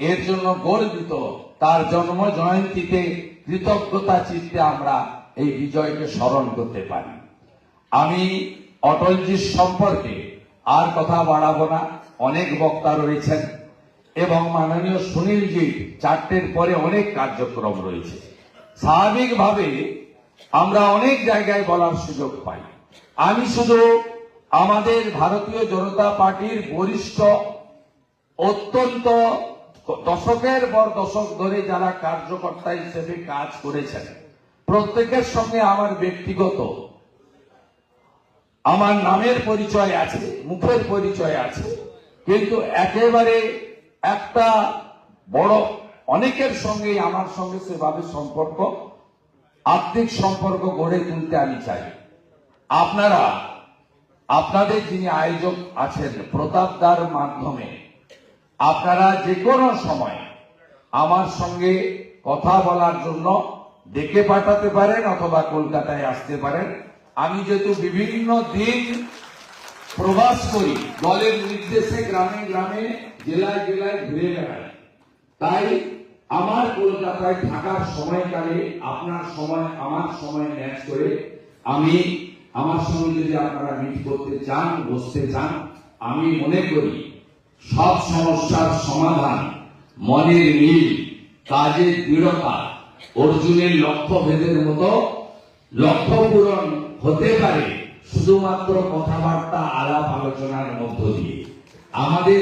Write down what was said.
এর জন্য গর্বিত। তার জন্ম জয়ন্তীতে কৃতজ্ঞতা চিত্তে আমরা এই বিজয়কে স্মরণ করতে পারি। আমি অটলজির সম্পর্কে আর কথা বাড়াবো না, অনেক বক্তা রয়েছেন এবং মাননীয় সুনীলজি 4টের পরে অনেক কার্যক্রম রয়েছে। স্বাভাবিকভাবে আমরা অনেক জায়গায় বলার সুযোগ পাই। আমি শুধু আমাদের ভারতীয় জনতা পার্টির বরিষ্ঠ, অত্যন্ত দশকের পর দশক ধরে যারা কার্যকর্তা হিসেবে কাজ করেছেন, প্রত্যেকের সঙ্গে আমার ব্যক্তিগত আমার নামের পরিচয় আছে, মুখের পরিচয় আছে, কিন্তু একেবারে একটা বড় অনেকের সঙ্গে আমার সঙ্গে সেভাবে সম্পর্ক, আত্মিক সম্পর্ক গড়ে তুলতে আমি চাই। আপনারা আপনাদের যিনি আয়োজক আছেন প্রতাপদার মাধ্যমে আপনারা যে কোনো সময় আমার সঙ্গে কথা বলার জন্য ডেকে পাঠাতে পারেন অথবা কলকাতায় আসতে পারেন। আমি যেহেতু বিভিন্ন দিন প্রবাস করি, দলের নির্দেশে গ্রামে গ্রামে জেলায় জেলায় ঘুরে বেড়াই, তাই আমার কলকাতায় থাকার সময়কালে আপনার সময় আমার সময় ম্যাচ করে আমি আমার সঙ্গে যদি আপনারা মিট করতে চান, বসতে চান, আমি মনে করি সব সমস্যার সমাধান, মনের মিল, কাজের দৃঢ়তা, অর্জুনের লক্ষ্য ভেদের মতো লক্ষ্য পূরণ হতে পারে শুধুমাত্র কথাবার্তা, আলাপ আলোচনার মধ্য দিয়ে। আমাদের